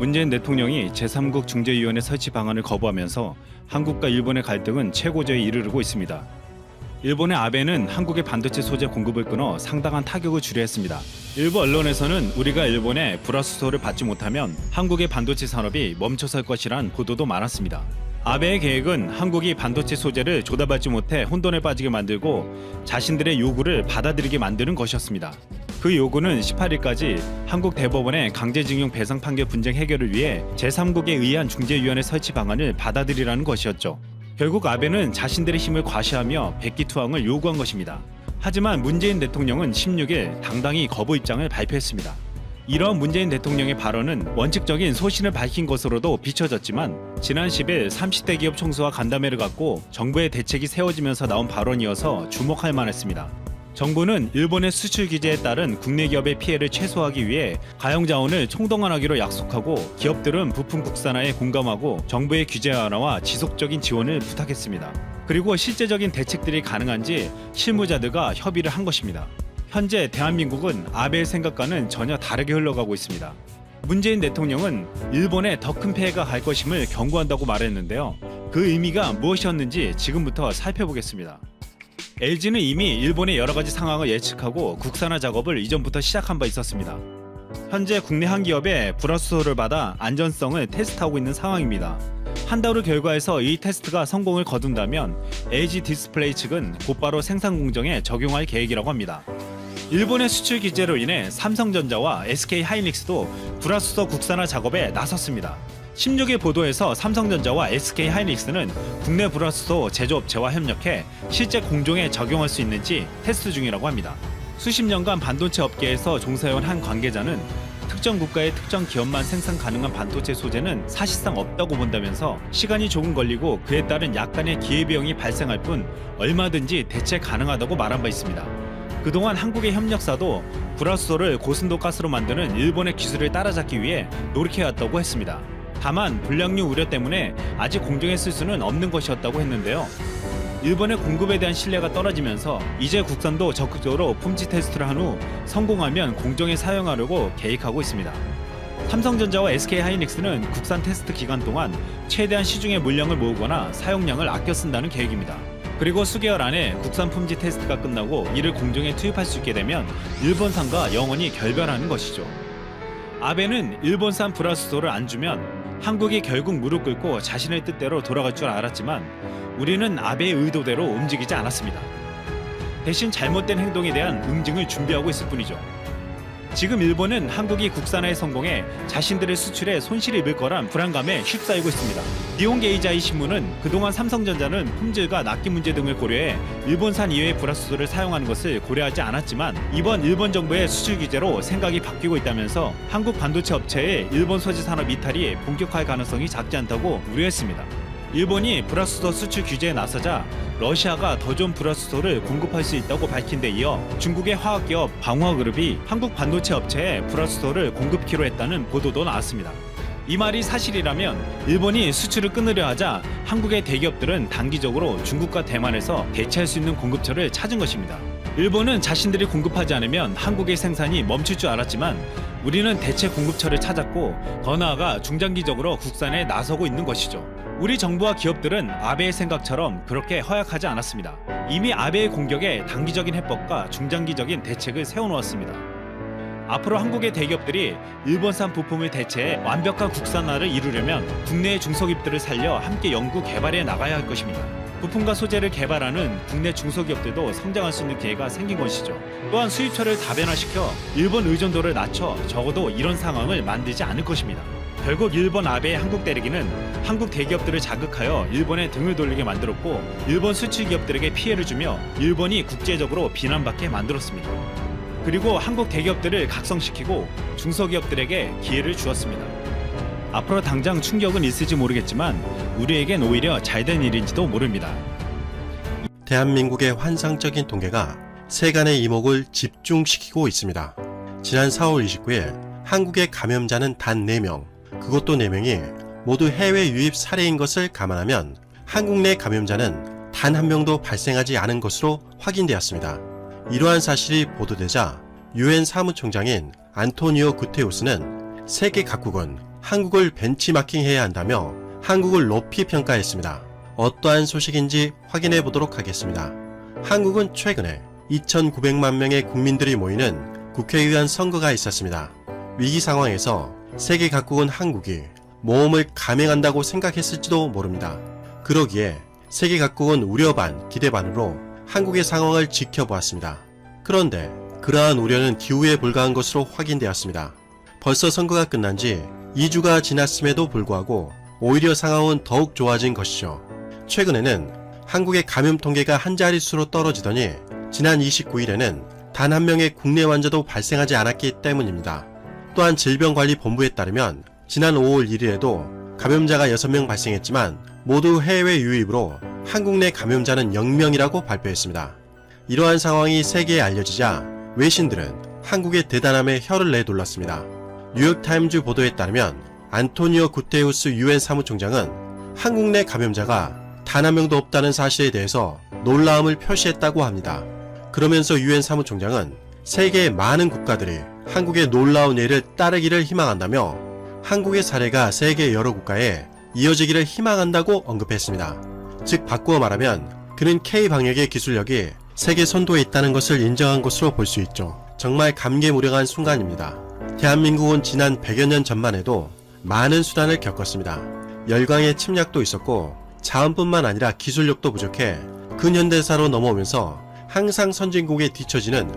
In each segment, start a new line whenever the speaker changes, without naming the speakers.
문재인 대통령이 제3국 중재위원회 설치 방안을 거부하면서 한국과 일본의 갈등은 최고조에 이르르고 있습니다. 일본의 아베는 한국의 반도체 소재 공급을 끊어 상당한 타격을 주려했습니다. 일부 언론에서는 우리가 일본에 불화수소를 받지 못하면 한국의 반도체 산업이 멈춰설 것이란 보도도 많았습니다. 아베의 계획은 한국이 반도체 소재를 조달받지 못해 혼돈에 빠지게 만들고 자신들의 요구를 받아들이게 만드는 것이었습니다. 그 요구는 18일까지 한국 대법원의 강제징용 배상 판결 분쟁 해결을 위해 제3국에 의한 중재위원회 설치 방안을 받아들이라는 것이었죠. 결국 아베는 자신들의 힘을 과시하며 백기투항을 요구한 것입니다. 하지만 문재인 대통령은 16일 당당히 거부 입장을 발표했습니다. 이러한 문재인 대통령의 발언은 원칙적인 소신을 밝힌 것으로도 비춰졌지만 지난 10일 30대 기업 총수와 간담회를 갖고 정부의 대책이 세워지면서 나온 발언이어서 주목할 만했습니다. 정부는 일본의 수출 규제에 따른 국내 기업의 피해를 최소화하기 위해 가용자원을 총동원하기로 약속하고 기업들은 부품 국산화에 공감하고 정부의 규제 완화와 지속적인 지원을 부탁했습니다. 그리고 실제적인 대책들이 가능한지 실무자들과 협의를 한 것입니다. 현재 대한민국은 아베의 생각과는 전혀 다르게 흘러가고 있습니다. 문재인 대통령은 일본에 더 큰 폐해가 갈 것임을 경고한다고 말했는데요. 그 의미가 무엇이었는지 지금부터 살펴보겠습니다. LG는 이미 일본의 여러 가지 상황을 예측하고 국산화 작업을 이전부터 시작한 바 있었습니다. 현재 국내 한 기업에 불화수소를 받아 안전성을 테스트하고 있는 상황입니다. 한 달 후 결과에서 이 테스트가 성공을 거둔다면 LG 디스플레이 측은 곧바로 생산 공정에 적용할 계획이라고 합니다. 일본의 수출 규제로 인해 삼성전자와 SK 하이닉스도 불화수소 국산화 작업에 나섰습니다. 16일 보도에서 삼성전자와 SK 하이닉스는 국내 불화수소 제조업체와 협력해 실제 공정에 적용할 수 있는지 테스트 중이라고 합니다. 수십 년간 반도체 업계에서 종사해온 한 관계자는 특정 국가의 특정 기업만 생산 가능한 반도체 소재는 사실상 없다고 본다면서 시간이 조금 걸리고 그에 따른 약간의 기회비용이 발생할 뿐 얼마든지 대체 가능하다고 말한 바 있습니다. 그동안 한국의 협력사도 불화수소를 고순도 가스로 만드는 일본의 기술을 따라잡기 위해 노력해왔다고 했습니다. 다만 불량류 우려 때문에 아직 공정에 쓸 수는 없는 것이었다고 했는데요. 일본의 공급에 대한 신뢰가 떨어지면서 이제 국산도 적극적으로 품질 테스트를 한 후 성공하면 공정에 사용하려고 계획하고 있습니다. 삼성전자와 SK 하이닉스는 국산 테스트 기간 동안 최대한 시중의 물량을 모으거나 사용량을 아껴 쓴다는 계획입니다. 그리고 수개월 안에 국산 품질 테스트가 끝나고 이를 공정에 투입할 수 있게 되면 일본산과 영원히 결별하는 것이죠. 아베는 일본산 불화수소를 안 주면 한국이 결국 무릎 꿇고 자신의 뜻대로 돌아갈 줄 알았지만 우리는 아베의 의도대로 움직이지 않았습니다. 대신 잘못된 행동에 대한 응징을 준비하고 있을 뿐이죠. 지금 일본은 한국이 국산화에 성공해 자신들의 수출에 손실을 입을 거란 불안감에 휩싸이고 있습니다. 니혼게이자이 신문은 그동안 삼성전자는 품질과 납기 문제 등을 고려해 일본산 이외의 불화수소를 사용하는 것을 고려하지 않았지만 이번 일본 정부의 수출 규제로 생각이 바뀌고 있다면서 한국 반도체 업체의 일본 소재 산업 이탈이 본격화할 가능성이 작지 않다고 우려했습니다. 일본이 불화수소 수출 규제에 나서자 러시아가 더 좋은 불화수소를 공급할 수 있다고 밝힌 데 이어 중국의 화학기업 방화그룹이 한국 반도체 업체에 불화수소를 공급키로 했다는 보도도 나왔습니다. 이 말이 사실이라면 일본이 수출을 끊으려 하자 한국의 대기업들은 단기적으로 중국과 대만에서 대체할 수 있는 공급처를 찾은 것입니다. 일본은 자신들이 공급하지 않으면 한국의 생산이 멈출 줄 알았지만 우리는 대체 공급처를 찾았고 더 나아가 중장기적으로 국산에 나서고 있는 것이죠. 우리 정부와 기업들은 아베의 생각처럼 그렇게 허약하지 않았습니다. 이미 아베의 공격에 단기적인 해법과 중장기적인 대책을 세워놓았습니다. 앞으로 한국의 대기업들이 일본산 부품을 대체해 완벽한 국산화를 이루려면 국내의 중소기업들을 살려 함께 연구 개발해 나가야 할 것입니다. 부품과 소재를 개발하는 국내 중소기업들도 성장할 수 있는 기회가 생긴 것이죠. 또한 수입처를 다변화시켜 일본 의존도를 낮춰 적어도 이런 상황을 만들지 않을 것입니다. 결국 일본 아베의 한국 때리기는 한국 대기업들을 자극하여 일본에 등을 돌리게 만들었고 일본 수출 기업들에게 피해를 주며 일본이 국제적으로 비난받게 만들었습니다. 그리고 한국 대기업들을 각성시키고 중소기업들에게 기회를 주었습니다. 앞으로 당장 충격은 있을지 모르겠지만 우리에겐 오히려 잘된 일인지도 모릅니다.
대한민국의 환상적인 통계가 세간의 이목을 집중시키고 있습니다. 지난 4월 29일 한국의 감염자는 단 4명, 그것도 4명이 모두 해외 유입 사례인 것을 감안하면 한국 내 감염자는 단 1명도 발생하지 않은 것으로 확인되었습니다. 이러한 사실이 보도되자 유엔 사무총장인 안토니오 구테우스는 세계 각국은 한국을 벤치마킹해야 한다며 한국을 높이 평가했습니다. 어떠한 소식인지 확인해 보도록 하겠습니다. 한국은 최근에 2,900만 명의 국민들이 모이는 국회의원 선거가 있었습니다. 위기 상황에서 세계 각국은 한국이 모험을 감행한다고 생각했을지도 모릅니다. 그러기에 세계 각국은 우려 반, 기대 반으로 한국의 상황을 지켜보았습니다. 그런데 그러한 우려는 기우에 불과한 것으로 확인되었습니다. 벌써 선거가 끝난 지 2주가 지났음에도 불구하고 오히려 상황은 더욱 좋아진 것이죠. 최근에는 한국의 감염 통계가 한 자릿수로 떨어지더니 지난 29일에는 단 한 명의 국내 환자도 발생하지 않았기 때문입니다. 또한 질병관리본부에 따르면 지난 5월 1일에도 감염자가 6명 발생했지만 모두 해외 유입으로 한국 내 감염자는 0명이라고 발표했습니다. 이러한 상황이 세계에 알려지자 외신들은 한국의 대단함에 혀를 내둘렀습니다. 뉴욕타임즈 보도에 따르면 안토니오 구테우스 유엔 사무총장은 한국 내 감염자가 단 한 명도 없다는 사실에 대해서 놀라움을 표시했다고 합니다. 그러면서 유엔 사무총장은 세계의 많은 국가들이 한국의 놀라운 예를 따르기를 희망한다며 한국의 사례가 세계 여러 국가에 이어지기를 희망한다고 언급했습니다. 즉 바꾸어 말하면 그는 K-방역의 기술력이 세계 선도에 있다는 것을 인정한 것으로 볼 수 있죠. 정말 감개무량한 순간입니다. 대한민국은 지난 100여 년 전만 해도 많은 수난을 겪었습니다. 열강의 침략도 있었고 자원뿐만 아니라 기술력도 부족해 근현대사로 넘어오면서 항상 선진국에 뒤처지는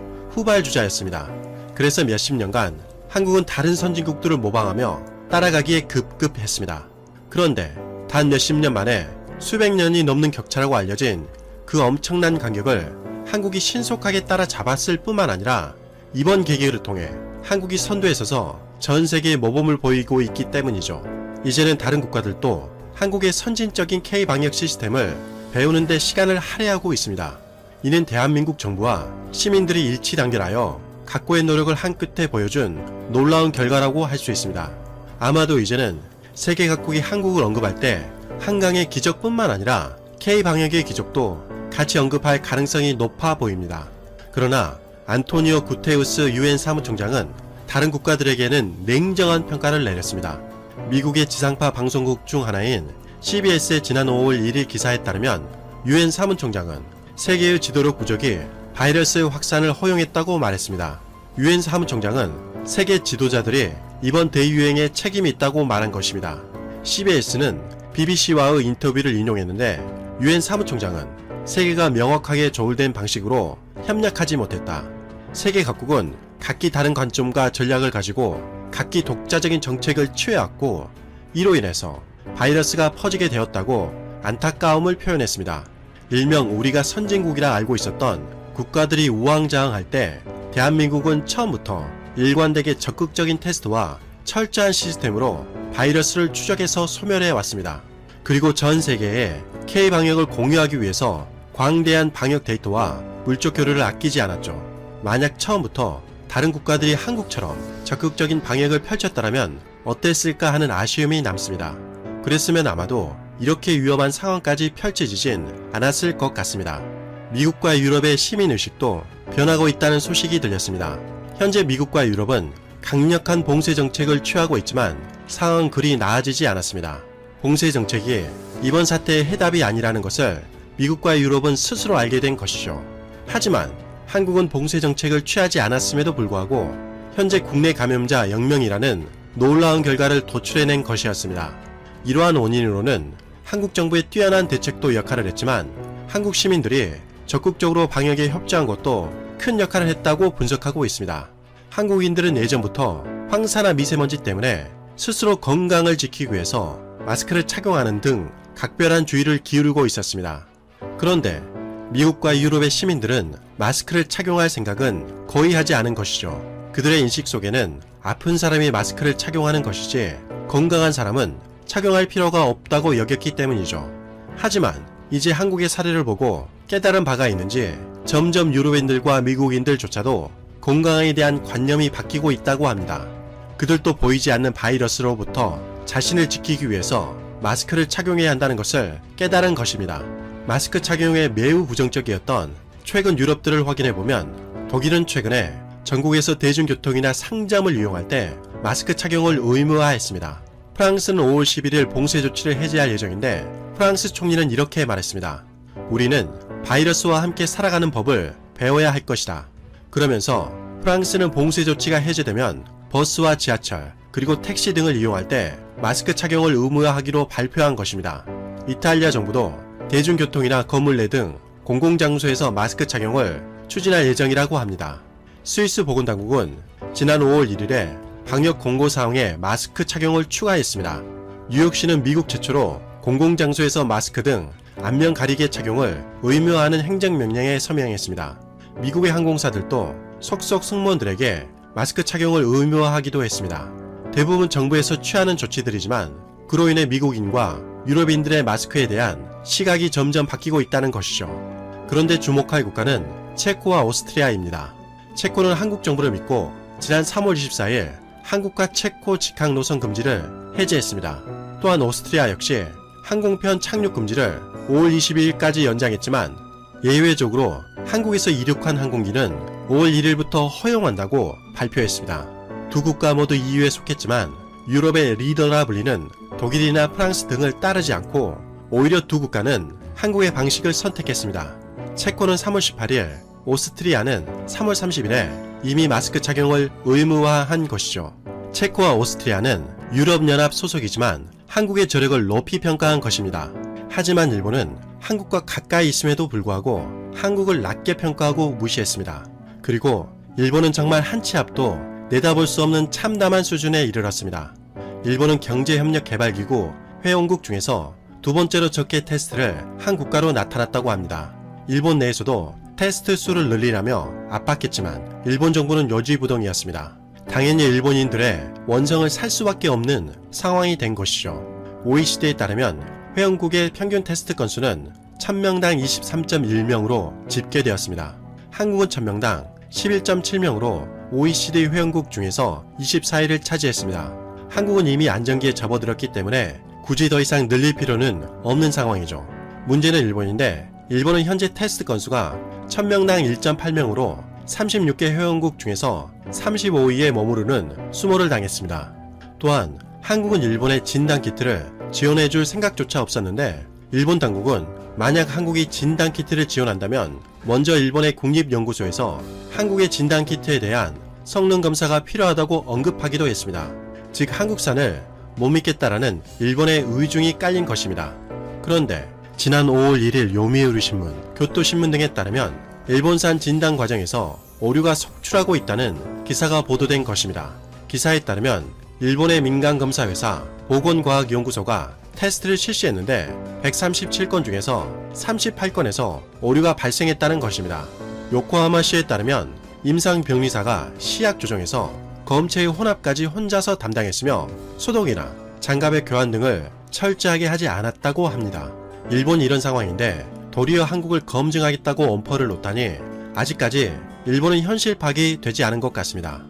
후발주자였습니다. 그래서 몇십 년간 한국은 다른 선진국들을 모방하며 따라가기에 급급했습니다. 그런데 단 몇십 년 만에 수백 년이 넘는 격차라고 알려진 그 엄청난 간격을 한국이 신속하게 따라잡았을 뿐만 아니라 이번 계기를 통해 한국이 선두에 서서 전 세계에 모범을 보이고 있기 때문이죠. 이제는 다른 국가들도 한국의 선진적인 K-방역 시스템을 배우는데 시간을 할애하고 있습니다. 이는 대한민국 정부와 시민들이 일치단결하여 각고의 노력을 한끝에 보여준 놀라운 결과라고 할 수 있습니다. 아마도 이제는 세계 각국이 한국을 언급할 때 한강의 기적뿐만 아니라 K-방역의 기적도 같이 언급할 가능성이 높아 보입니다. 그러나 안토니오 구테우스 유엔 사무총장은 다른 국가들에게는 냉정한 평가를 내렸습니다. 미국의 지상파 방송국 중 하나인 CBS의 지난 5월 1일 기사에 따르면 유엔 사무총장은 세계의 지도력 부족이 바이러스 확산을 허용했다고 말했습니다. 유엔 사무총장은 세계 지도자들이 이번 대유행에 책임이 있다고 말한 것입니다. CBS는 BBC와의 인터뷰를 인용했는데 유엔 사무총장은 세계가 명확하게 조율된 방식으로 협력하지 못했다. 세계 각국은 각기 다른 관점과 전략을 가지고 각기 독자적인 정책을 취해왔고 이로 인해서 바이러스가 퍼지게 되었다고 안타까움을 표현했습니다. 일명 우리가 선진국이라 알고 있었던 국가들이 우왕좌왕할 때 대한민국은 처음부터 일관되게 적극적인 테스트와 철저한 시스템으로 바이러스를 추적해서 소멸해 왔습니다. 그리고 전 세계에 K-방역을 공유하기 위해서 광대한 방역 데이터와 물적 교류를 아끼지 않았죠. 만약 처음부터 다른 국가들이 한국처럼 적극적인 방역을 펼쳤더라면 어땠을까 하는 아쉬움이 남습니다. 그랬으면 아마도 이렇게 위험한 상황까지 펼쳐지진 않았을 것 같습니다. 미국과 유럽의 시민의식도 변하고 있다는 소식이 들렸습니다. 현재 미국과 유럽은 강력한 봉쇄 정책을 취하고 있지만 상황은 그리 나아지지 않았습니다. 봉쇄 정책이 이번 사태의 해답이 아니라는 것을 미국과 유럽은 스스로 알게 된 것이죠. 하지만 한국은 봉쇄 정책을 취하지 않았음에도 불구하고 현재 국내 감염자 0명이라는 놀라운 결과를 도출해낸 것이었습니다. 이러한 원인으로는 한국 정부의 뛰어난 대책도 역할을 했지만 한국 시민들이 적극적으로 방역에 협조한 것도 큰 역할을 했다고 분석하고 있습니다. 한국인들은 예전부터 황사나 미세먼지 때문에 스스로 건강을 지키기 위해서 마스크를 착용하는 등 각별한 주의를 기울이고 있었습니다. 그런데 미국과 유럽의 시민들은 마스크를 착용할 생각은 거의 하지 않은 것이죠. 그들의 인식 속에는 아픈 사람이 마스크를 착용하는 것이지 건강한 사람은 착용할 필요가 없다고 여겼기 때문이죠. 하지만 이제 한국의 사례를 보고 깨달은 바가 있는지 점점 유럽인들과 미국인들조차도 건강에 대한 관념이 바뀌고 있다고 합니다. 그들도 보이지 않는 바이러스로부터 자신을 지키기 위해서 마스크를 착용해야 한다는 것을 깨달은 것입니다. 마스크 착용에 매우 부정적이었던 최근 유럽들을 확인해보면 독일은 최근에 전국에서 대중교통이나 상점을 이용할 때 마스크 착용을 의무화했습니다. 프랑스는 5월 11일 봉쇄 조치를 해제할 예정인데 프랑스 총리는 이렇게 말했습니다. 우리는 바이러스와 함께 살아가는 법을 배워야 할 것이다. 그러면서 프랑스는 봉쇄 조치가 해제되면 버스와 지하철 그리고 택시 등을 이용할 때 마스크 착용을 의무화하기로 발표한 것입니다. 이탈리아 정부도 대중교통이나 건물 내 등 공공장소에서 마스크 착용을 추진할 예정이라고 합니다. 스위스 보건당국은 지난 5월 1일에 방역 공고사항에 마스크 착용을 추가했습니다. 뉴욕시는 미국 최초로 공공장소에서 마스크 등 안면 가리개 착용을 의무화하는 행정명령에 서명했습니다. 미국의 항공사들도 속속 승무원들에게 마스크 착용을 의무화하기도 했습니다. 대부분 정부에서 취하는 조치들이지만 그로 인해 미국인과 유럽인들의 마스크에 대한 시각이 점점 바뀌고 있다는 것이죠. 그런데 주목할 국가는 체코와 오스트리아입니다. 체코는 한국 정부를 믿고 지난 3월 24일 한국과 체코 직항 노선 금지를 해제했습니다. 또한 오스트리아 역시 항공편 착륙 금지를 5월 22일까지 연장했지만 예외적으로 한국에서 이륙한 항공기는 5월 1일부터 허용한다고 발표했습니다. 두 국가 모두 EU에 속했지만 유럽의 리더라 불리는 독일이나 프랑스 등을 따르지 않고 오히려 두 국가는 한국의 방식을 선택했습니다. 체코는 3월 18일, 오스트리아는 3월 30일에 이미 마스크 착용을 의무화한 것이죠. 체코와 오스트리아는 유럽연합 소속이지만 한국의 저력을 높이 평가한 것입니다. 하지만 일본은 한국과 가까이 있음에도 불구하고 한국을 낮게 평가하고 무시했습니다. 그리고 일본은 정말 한 치 앞도 내다볼 수 없는 참담한 수준에 이르렀습니다. 일본은 경제협력개발기구 회원국 중에서 두 번째로 적게 테스트를 한 국가로 나타났다고 합니다. 일본 내에서도 테스트 수를 늘리라며 압박했지만 일본 정부는 요지부동이었습니다. 당연히 일본인들의 원성을 살 수밖에 없는 상황이 된 것이죠. OECD에 따르면 회원국의 평균 테스트 건수는 1000명당 23.1명으로 집계되었습니다. 한국은 1000명당 11.7명으로 OECD 회원국 중에서 24위를 차지했습니다. 한국은 이미 안정기에 접어들었기 때문에 굳이 더 이상 늘릴 필요는 없는 상황이죠. 문제는 일본인데 일본은 현재 테스트 건수가 1000명당 1.8명으로 36개 회원국 중에서 35위에 머무르는 수모를 당했습니다. 또한 한국은 일본의 진단키트를 지원해줄 생각조차 없었는데 일본 당국은 만약 한국이 진단키트를 지원한다면 먼저 일본의 국립연구소에서 한국의 진단키트에 대한 성능검사가 필요하다고 언급하기도 했습니다. 즉 한국산을 못 믿겠다라는 일본의 의중이 깔린 것입니다. 그런데 지난 5월 1일 요미우리 신문, 교토신문 등에 따르면 일본산 진단 과정에서 오류가 속출하고 있다는 기사가 보도된 것입니다. 기사에 따르면 일본의 민간검사회사 보건과학연구소가 테스트를 실시했는데 137건 중에서 38건에서 오류가 발생했다는 것입니다. 요코하마시에 따르면 임상병리사가 시약 조정에서 검체의 혼합까지 혼자서 담당했으며 소독이나 장갑의 교환 등을 철저하게 하지 않았다고 합니다. 일본이 이런 상황인데 도리어 한국을 검증하겠다고 엄포를 놓다니 아직까지 일본은 현실 파악이 되지 않은 것 같습니다.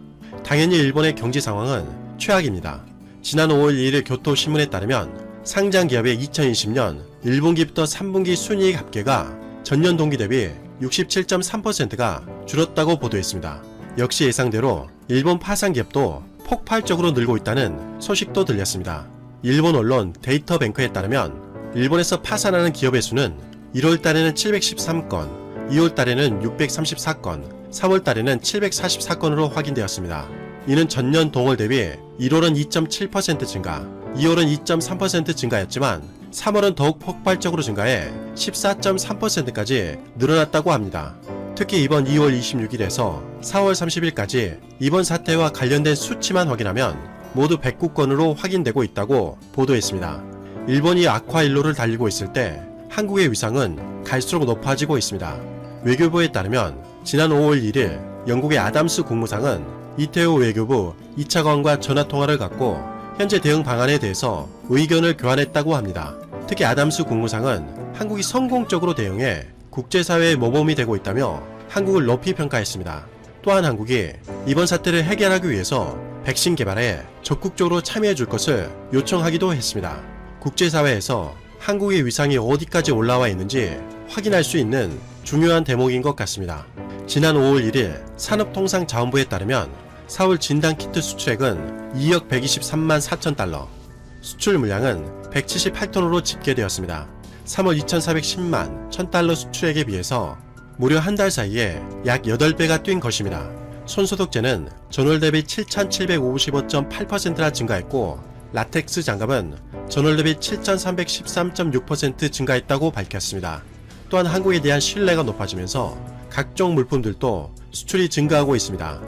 당연히 일본의 경제 상황은 최악입니다. 지난 5월 2일 교토신문에 따르면 상장 기업의 2020년 1분기부터 3분기 순이익 합계가 전년 동기 대비 67.3%가 줄었다고 보도했습니다. 역시 예상대로 일본 파산 기업도 폭발적으로 늘고 있다는 소식도 들렸습니다. 일본 언론 데이터뱅크에 따르면 일본에서 파산하는 기업의 수는 1월 달에는 713건, 2월 달에는 634건, 3월 달에는 744건으로 확인되었습니다. 이는 전년 동월 대비 1월은 2.7% 증가, 2월은 2.3% 증가였지만 3월은 더욱 폭발적으로 증가해 14.3%까지 늘어났다고 합니다. 특히 이번 2월 26일에서 4월 30일까지 이번 사태와 관련된 수치만 확인하면 모두 109건으로 확인되고 있다고 보도했습니다. 일본이 악화일로를 달리고 있을 때 한국의 위상은 갈수록 높아지고 있습니다. 외교부에 따르면 지난 5월 1일 영국의 아담스 국무상은 이태호 외교부 2차관과 전화통화를 갖고 현재 대응 방안에 대해서 의견을 교환했다고 합니다. 특히 아담스 국무상은 한국이 성공적으로 대응해 국제사회의 모범이 되고 있다며 한국을 높이 평가했습니다. 또한 한국이 이번 사태를 해결하기 위해서 백신 개발에 적극적으로 참여해 줄 것을 요청하기도 했습니다. 국제사회에서 한국의 위상이 어디까지 올라와 있는지 확인할 수 있는 중요한 대목인 것 같습니다. 지난 5월 1일 산업통상자원부에 따르면 4월 진단키트 수출액은 2억 123만 4천 달러, 수출 물량은 178톤으로 집계되었습니다. 3월 2,410만 1,000달러 수출액에 비해서 무려 한 달 사이에 약 8배가 뛴 것입니다. 손소독제는 전월 대비 7,755.8%나 증가했고 라텍스 장갑은 전월 대비 7,313.6% 증가했다고 밝혔습니다. 또한 한국에 대한 신뢰가 높아지면서 각종 물품들도 수출이 증가하고 있습니다.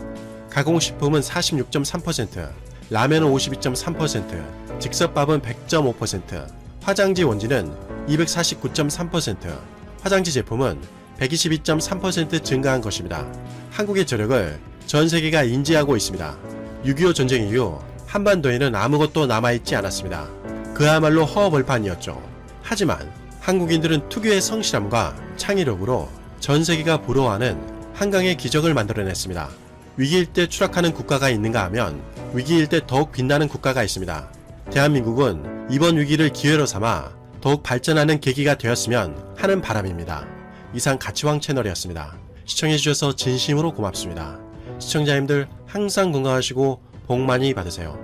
가공식품은 46.3%, 라면은 52.3%, 즉석밥은 100.5%, 화장지 원지는 249.3%, 화장지 제품은 122.3% 증가한 것입니다. 한국의 저력을 전 세계가 인지하고 있습니다. 6.25 전쟁 이후 한반도에는 아무것도 남아있지 않았습니다. 그야말로 허허벌판이었죠. 하지만 한국인들은 특유의 성실함과 창의력으로 전 세계가 부러워하는 한강의 기적을 만들어냈습니다. 위기일 때 추락하는 국가가 있는가 하면 위기일 때 더욱 빛나는 국가가 있습니다. 대한민국은 이번 위기를 기회로 삼아 더욱 발전하는 계기가 되었으면 하는 바람입니다. 이상 가치왕 채널이었습니다. 시청해주셔서 진심으로 고맙습니다. 시청자님들 항상 건강하시고 복 많이 받으세요.